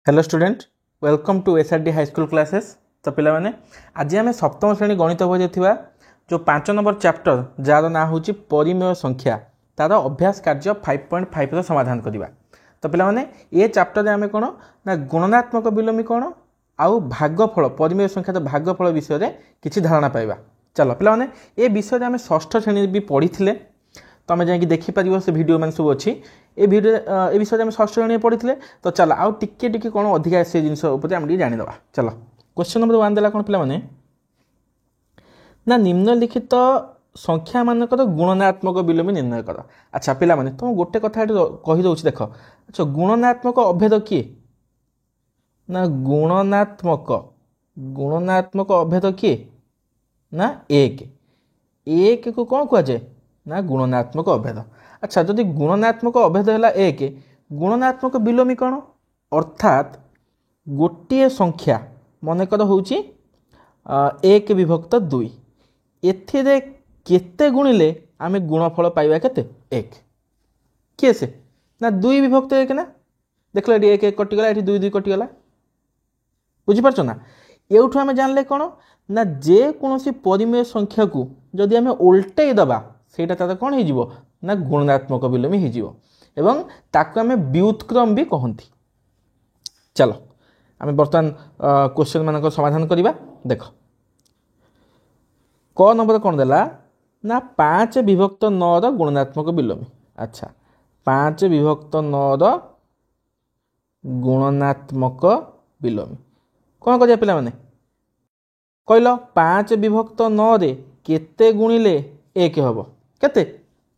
Hello student welcome to SRD high school classes. तो पिला माने आज आम सप्तम श्रेणी गणित बही जो 5 नंबर चैप्टर जार ना हूँ परिमेय संख्या तार अभ्यास कार्य 5.5 समाधान करवा। तो पिला माने ये चैप्टर आम कौन ना गुणनात्मक विलोमी कौन आउ भागफल परिमेय संख्या तो भागफल विषय में किसी धारणा पाइबा। चलो पिला माने ये विषय आम षष्ठ श्रेणी भी पढ़ी तो आम जाकि देखिपर से वीडियो मान सब अच्छी ये वीडियो ए विषय में षष्ठ श्रेणी पढ़ी। तो चल आउ टिके कौन अधिका से जिन जानीद। चलो क्वेश्चन नंबर 1 देला कौन पिला माने ना निम्नलिखित संख्या मानक गुणनात्मक विलोमी निर्णय कर। अच्छा पिला माने तुम गोटे कथा कही दउछि देख। अच्छा गुणनात्मक अभेद किए ना गुणनात्मक अभेद किए ना एक को कौन कह जाए ना गुणनात्मक अभेद। अच्छा जदि गुणनात्मक अभेद है एक गुणनात्मक विलोमी कौन अर्थात गोटे संख्या मनकर हूँ 1 विभक्त 2 एथिरे केते गुणिले आमे गुणफल पाइबा केते 1 किए से ना 2 विभक्त 1 ना देख लो ये 1 कटिगला ये 2 2 कटिगला बुझीपार ना। एठू आम जानले कौन ना जे कौन परिमेय संख्या को जदि आम उल्टे दबा सेटा तार कौन हो ना गुणनात्मक विलोमी हो ताको आम व्युत्क्रम भी कहती। चलो आम बर्तमान क्वेश्चन मान समाधान करवा। देख क नंबर कौन देला ना 5 विभक्त 9 गुणनात्मक विलोमी। अच्छा 5 विभक्त 9 गुणनात्मक विलोमी कौन कर पिला माने कहल 5 विभक्त 9 रे केते गुणिले 1 हम केते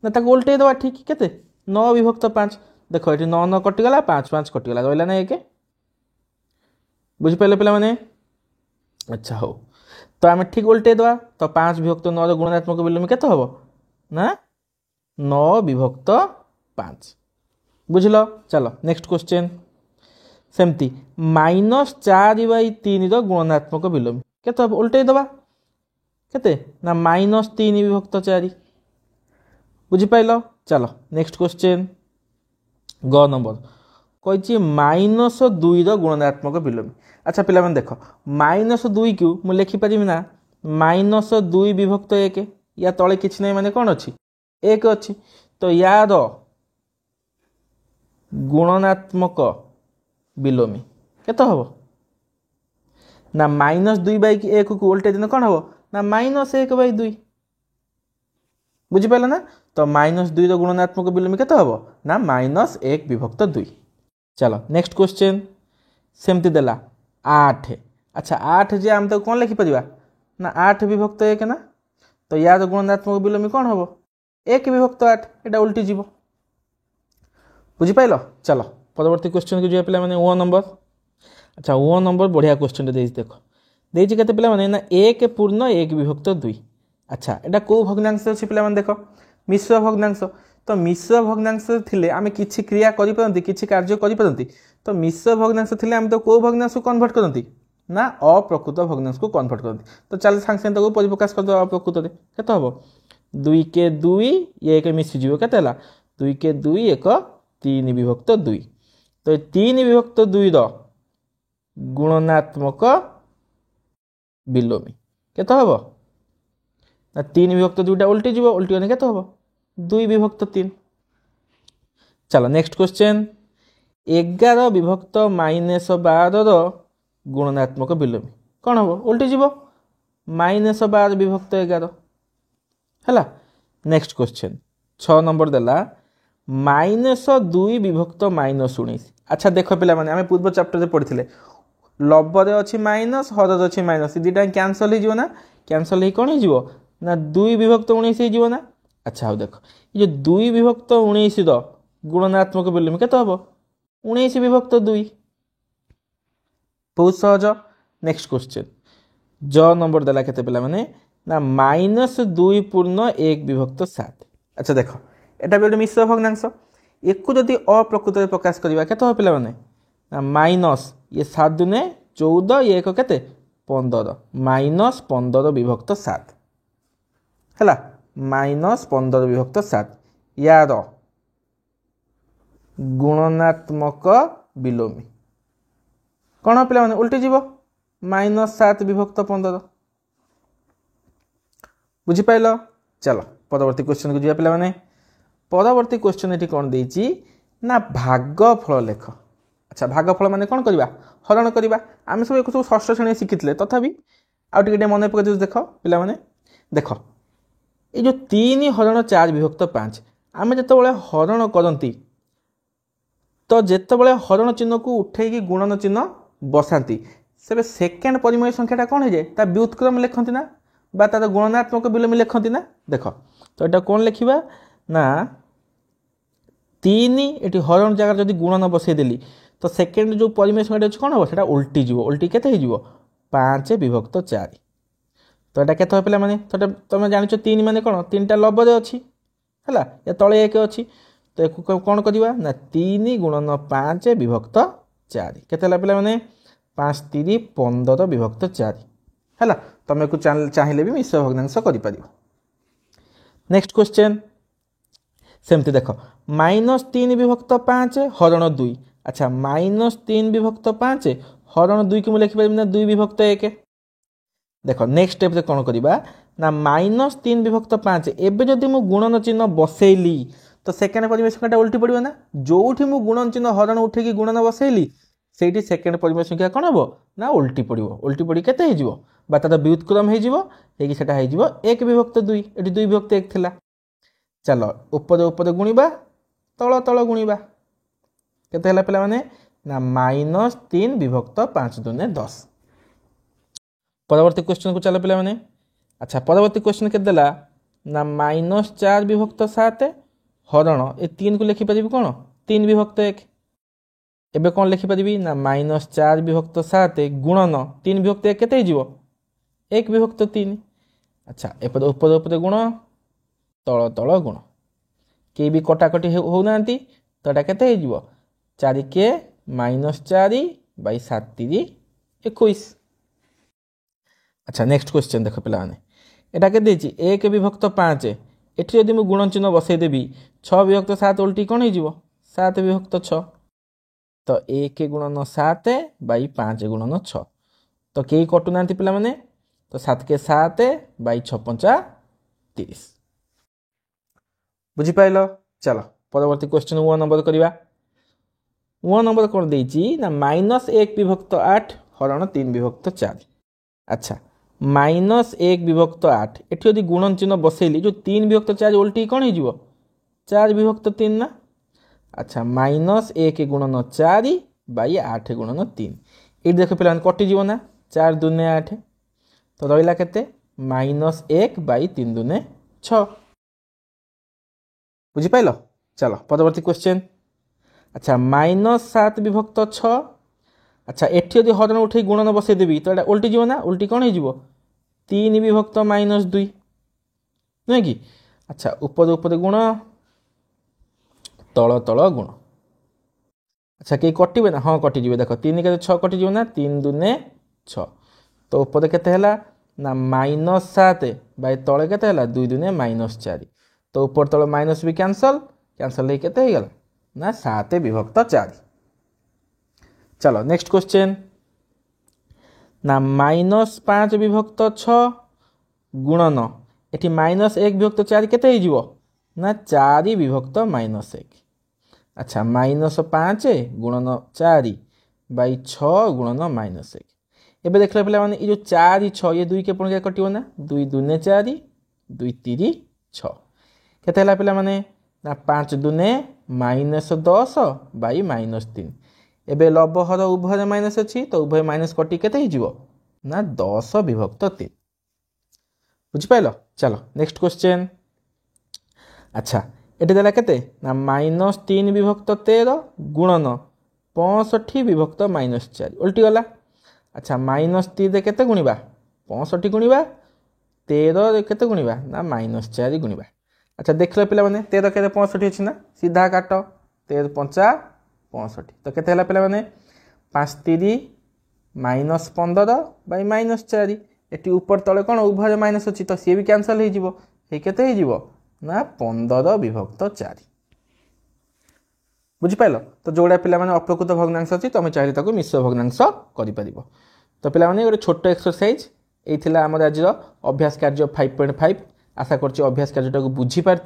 ना ताको उल्टे दवा ठीक केते 9 विभक्त 5 देख ये 9 9 कटिगला 5 5 कटिगला रहा ना 1 बुझिपारे पिला माने। अच्छा हो तो आम ठीक उल्टे दवा तो 5 विभक्त 9 गुणनात्मक विलोमी केते हम ना 9 विभक्त 5 बुझल। चलो नेक्स्ट क्वेश्चन सेमती -4/3 गुणनात्मक विलोमी केते हम उल्टे दवा केते ना -3 विभक्त 4 बुझिपाइल। चलो नेक्स्ट क्वेश्चन ग नंबर कही -2 गुणनात्मक विलोमी। अच्छा पिला देख -2 को मुझे लिखिपारि ना -2 विभक्त 1 या तले किसी ना माने कौन अच्छी 1 अच्छी तो यार गुणनात्मक विलोमी केते हम ना -2/1 को उल्टे दिन कौन हम ना -1/2 बुझिपाल ना। तो -2 गुणनात्मक विलोमी केते हम ना -1 विभक्त 2। चलो नेक्स्ट क्वेश्चन सेमती देला 8। अच्छा 8 जे आम तो कौन लिखिपर ना 8 विभक्त 1 ना तो यार गुणनात्मक विलोमी कौन हम 1 विभक्त 8 एटा उल्टी जीव बुझिपाइल। चलो परवर्ती क्वेश्चन को जो पिला माने 1 नंबर। अच्छा 1 नंबर बढ़िया क्वेश्चन देख देखे केते पिला माने ना 1 पूर्ण 1 विभक्त 2। अच्छा एटा को भग्नांश अच्छी पिला देख मिश्र भग्नांश तो मिश्र भग्नांश थिले आमे किछि क्रिया करि परंती किछि कार्य करि परंती तो मिश्र भग्नांश थिले आमे तो को भग्नांश को कन्वर्ट करंती ना अप्रकृत भग्नांश को कन्वर्ट करंती। तो चल संग संग को परिप्रकाश कर दो अप्रकृत रे केते हबो 2 के 2 1 मिसि जीवो केते हला 2 के 2 1 3 विभक्त 2 तो 3 विभक्त 2 रो गुणनात्मक विलोमी केते हबो ना 3 विभक्त 2टा उल्टी जीव उल्टी होने केते हबो 2 विभक्त 3। चलो नेक्स्ट क्वेश्चन 11 विभक्त -12 गुणनात्मक विलोमी कौन हम उल्टी जीव -12 विभक्त 11 है। नेक्स्ट क्वेश्चन 6 नंबर देला -2 विभक्त -19। अच्छा देख पिला माने आमे पूर्व चैप्टर पढ़ी लब्ध अच्छी माइनस हर अच्छी माइनस दुटा कैंसल हो कैंसल कौन हो ना 2 विभक्त 19 हो ना। अच्छा हाँ देख ये 2 विभक्त 19 गुणनात्मक विलोमी केते हम 19 विभक्त 2 बहुत सहज। नेक्स्ट क्वेश्चन ज नंबर देला केते पिला माने ना -2 पूर्ण 1 विभक्त 7। अच्छा देख एटा भी गोटे मिश्र भग्नांश एक जदि अप्रकृत प्रकाश करवा केते हम पिला माने ना माइनस ये 7 दुने 14 ये 1 केते 15 -15 विभक्त 7 है -15 विभक्त 7 यार गुणनात्मक विलोमी कौन पे उल्टी जीव -7 विभक्त 15 बुझीपाल। चलो परवर्ती क्वेश्चन को जी पे परवर्ती क्वेश्चन ये कौन देती ना भागफल लेख। अच्छा भागफल माने कौन करवा हरण करवा आम सब एक सब षष्ठ श्रेणी शिखी तथापि आउ टे मन पकड़ देख पे देख ये जो 3 हरण 4 विभक्त 5 आम जो हरण करती तो जितेबाला हरण चिन्ह को उठे गुणन चिन्ह बसाती से सेकेंड परिमेय संख्याटा कौन हो जाए व्युत्क्रम लिखती ना बा तार गुणनात्मक विलोमी लिखती ना। देख तो यहाँ कौन लिखा ना 3 ये हरण जगह जब गुणन बसईदेली तो सेकेंड जो परिमेय संख्या अच्छी कौन हम से उल्टी जीव उल्टी के 5 विभक्त 4 तो यहाँ के पे मैंने तो तुम जान 3 मान कौन 3टा लबरे अच्छी है या तले 1 अच्छी तो एक कौन करवा ना 3 गुणन 5 विभक्त 4 के पे मैंने 5 3 15 विभक्त 4 है तुम को चाहिए भी मिश्र भग्नांश कर। नेक्स्ट क्वेश्चन सेमती देख -3 विभक्त 5 हरण 2। अच्छा -3 विभक्त 5 हरण 2 की मुझे लिखिपारि ना 2 विभक्त 1। देख नेक्स्ट स्टेप कौन करवा ना -3 विभक्त 5 एवं जदि मु गुणन चिन्ह बसैली तो सेकेंड परिमेय संख्या उल्टी पड़ो ना जो मु गुणन चिन्ह हरण उठे गुणन बसैली से सेकेंड परिमेय संख्या कौन हम ना उल्टी पड़ो उल्टी पड़ी के तार व्युत्क्रम हो 1 विभक्त 2 ये 2 विभक्त 1 थिला। चलो ऊपर ऊपर गुणवा तल तल गुणवा के पे मैंने ना -3 विभक्त 5 दूने 10। परवर्ती क्वेश्चन को चलो पे मैंने। अच्छा परवर्ती क्वेश्चन के देला ना -4 विभक्त 7 हरण ये 3 को लिखिपारि कौन 3 विभक्त 1 एबे कौन लिखिपारि ना -4 विभक्त 7 गुणन 3 विभक्त 1 के 1 विभक्त 3। अच्छा एपटे ऊपर ऊपर गुण तल तल गुण के भी कटाकटी होना तो यहाँ के 4 के -4 / 7 3 21। अच्छा नेक्स्ट क्वेश्चन देख पे यहाँ के 1 विभक्त 5 ये जदि मुझे गुण चिन्ह बसईदेवी 6 विभक्त 7 उल्टी कौन हो 7 विभक्त 6 तो 1 गुणन 7 / 5 गुणन 6 तो कई कटुना पे मैंने तो 7 के 7 / 6 5 30 बुझीपाल। चलो परवर्ती क्वेश्चन 1 नंबर करवा 1 नंबर कौन देती ना -1 विभक्त 8 हरण 3 विभक्त 4। अच्छा -1 विभक्त 8 ये यदि गुणन चिन्ह बसैली जो 3 विभक्त 4 उल्टी कौन हो 4 विभक्त 3 ना। अच्छा -1 गुणन 4 / 8 गुणन 3 ये देख पे कटिज ना 4 दूने 8 तो रहा के -1 / 3 दूने 6 बुझीपाल। चलो परवर्ती क्वेश्चन। अच्छा -7 विभक्त 6 अच्छा एठी यदि हरण उठे गुणन बसईदेवी तो यहाँ उल्टी जीव ना उल्टी कौन हो 3 विभक्त -2 नुहे कि। अच्छा ऊपर ऊपर गुण तल तल गुण अच्छा कई कटे ना हाँ कटिजे देख 3 के 6 कटिज ना 3 दूने 6 तो ऊपर के ना -7 / तले के 2 दूने -4 तो ऊपर तल माइनस भी कैंसल कैंसल हो ना 7 विभक्त 4। चलो नेक्स्ट क्वेश्चन ना -5 विभक्त 6 गुणन ये -1 विभक्त 4 के ना 4 विभक्त -1। अच्छा -5 गुणन 4 / 6 गुणन -1 एबे देख पे मैंने ये जो 4 6 ये 2 के पुणी कटो ना 2 दूने 4 2 3 6 के पे मैंने ना 5 दूने -10 / -3 एबे लबहर उभय माइनस अच्छी तो उभय माइनस कटी के ना 10 विभक्त 3 बुझीपाल। चलो नेक्स्ट क्वेश्चन। अच्छा ये देला केते ना -3 विभक्त 13 गुणन 65 विभक्त -4 उल्टी गला। अच्छा -3 केते गुणिबा 65 गुणिबा 13 केते गुणिबा ना -4 गुणिबा। अच्छा देख लो पे 13 के 65 अच्छी ना सीधा काट 13 5 65 तो केते पे 5 3 -15 / -4 ये ऊपर तले कौन उभय माइनस अच्छी तो सी भी कैंसल हो ना 15 विभक्त 4 बुझिपाल तो जोड़ा पिला माने अप्रकृत भग्नांश अच्छी तुम चाहिए ताको मिश्र भग्नांश कर तो पिला माने गोटे छोट एक्सरसाइज ये आम आज अभ्यास कार्य 5.5 आशा कर अभ्यास कार्यटा को बुझीपार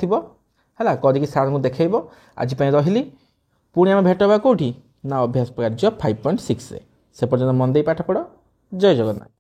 है करके सार को देखब आज रही पुणी आम भेट हवा कौटी ना अभ्यास कार्य 5.6 से पर्यटन मन दे पाठ पढ़ जय जगन्नाथ।